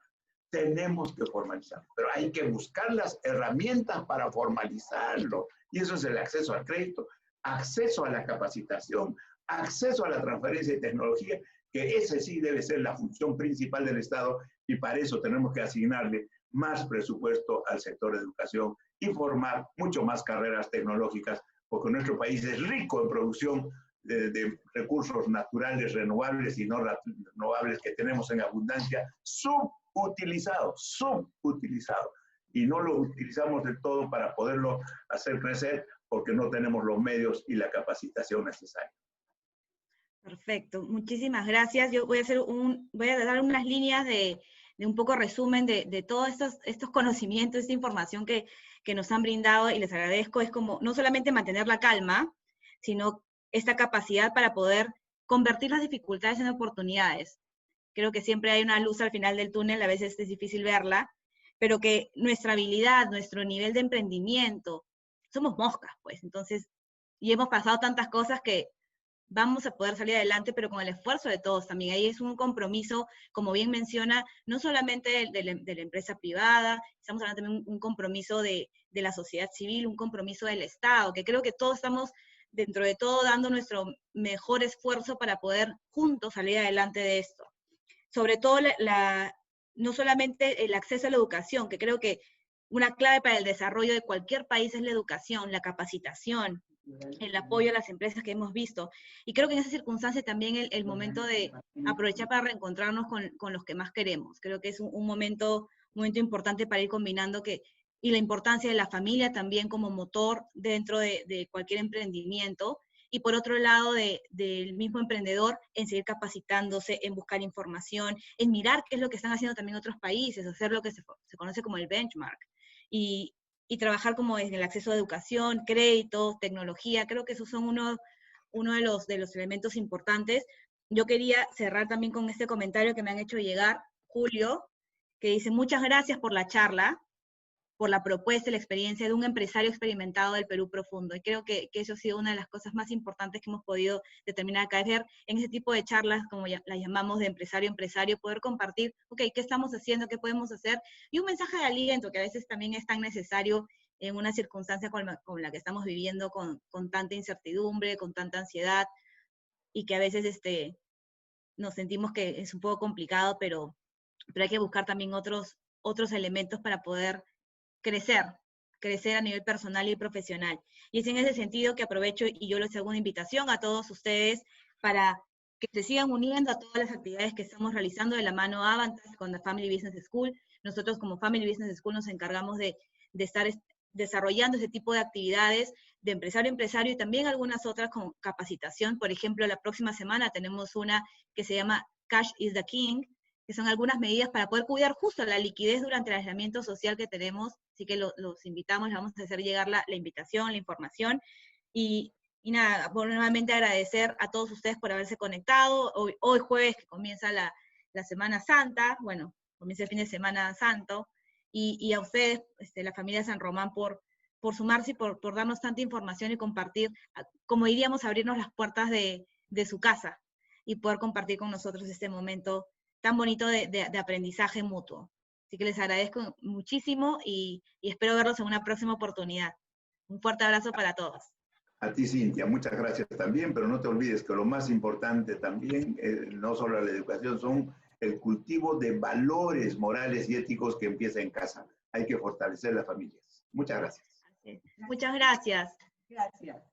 Tenemos que formalizarlo, pero hay que buscar las herramientas para formalizarlo. Y eso es el acceso al crédito, acceso a la capacitación, acceso a la transferencia de tecnología, que ese sí debe ser la función principal del Estado, y para eso tenemos que asignarle más presupuesto al sector de educación y formar mucho más carreras tecnológicas, porque nuestro país es rico en producción de recursos naturales, renovables y no renovables que tenemos en abundancia, subutilizados, y no lo utilizamos del todo para poderlo hacer crecer porque no tenemos los medios y la capacitación necesaria. Perfecto, muchísimas gracias. Yo voy a dar unas líneas de un poco resumen de todos estos conocimientos, esta información que nos han brindado, y les agradezco. Es como no solamente mantener la calma, sino esta capacidad para poder convertir las dificultades en oportunidades. Creo que siempre hay una luz al final del túnel, a veces es difícil verla, pero que nuestra habilidad, nuestro nivel de emprendimiento, somos moscas, pues. Entonces, y hemos pasado tantas cosas que vamos a poder salir adelante, pero con el esfuerzo de todos también. Ahí es un compromiso, como bien menciona, no solamente de la empresa privada, estamos hablando también de un compromiso de la sociedad civil, un compromiso del Estado, que creo que todos estamos, dentro de todo, dando nuestro mejor esfuerzo para poder juntos salir adelante de esto. Sobre todo, no solamente el acceso a la educación, que creo que una clave para el desarrollo de cualquier país es la educación, la capacitación, el apoyo a las empresas que hemos visto. Y creo que en esa circunstancia también el momento de aprovechar para reencontrarnos con los que más queremos. Creo que es un momento importante para ir combinando y la importancia de la familia también como motor dentro de cualquier emprendimiento. Y por otro lado, del mismo emprendedor, en seguir capacitándose, en buscar información, en mirar qué es lo que están haciendo también otros países, hacer lo que se conoce como el benchmark. Y trabajar como en el acceso a educación, créditos, tecnología. Creo que esos son uno de los elementos importantes. Yo quería cerrar también con este comentario que me han hecho llegar, Julio, que dice: muchas gracias por la charla, por la propuesta y la experiencia de un empresario experimentado del Perú profundo. Y creo que eso ha sido una de las cosas más importantes que hemos podido determinar acá, es ver en ese tipo de charlas, como las llamamos, de empresario a empresario, poder compartir, ok, ¿qué estamos haciendo? ¿Qué podemos hacer? Y un mensaje de aliento, que a veces también es tan necesario en una circunstancia como la que estamos viviendo, con tanta incertidumbre, con tanta ansiedad, y que a veces nos sentimos que es un poco complicado, pero hay que buscar también otros elementos para poder crecer a nivel personal y profesional. Y es en ese sentido que aprovecho y yo les hago una invitación a todos ustedes para que se sigan uniendo a todas las actividades que estamos realizando de la mano Avantage con la Family Business School. Nosotros como Family Business School nos encargamos de de estar desarrollando ese tipo de actividades de empresario a empresario y también algunas otras con capacitación. Por ejemplo, la próxima semana tenemos una que se llama Cash is the King, que son algunas medidas para poder cuidar justo la liquidez durante el aislamiento social que tenemos. Así que los invitamos, les vamos a hacer llegar la invitación, la información. Y nada, nuevamente agradecer a todos ustedes por haberse conectado. Hoy jueves que comienza la Semana Santa, bueno, comienza el fin de Semana Santo, y a ustedes, la familia San Román, por sumarse y por darnos tanta información y compartir, como diríamos, abrirnos las puertas de su casa y poder compartir con nosotros este momento tan bonito de aprendizaje mutuo. Así que les agradezco muchísimo y espero verlos en una próxima oportunidad. Un fuerte abrazo para todos. A ti, Cintia, muchas gracias también, pero no te olvides que lo más importante también, no solo la educación, son el cultivo de valores morales y éticos que empieza en casa. Hay que fortalecer las familias. Muchas gracias. Muchas gracias. Gracias.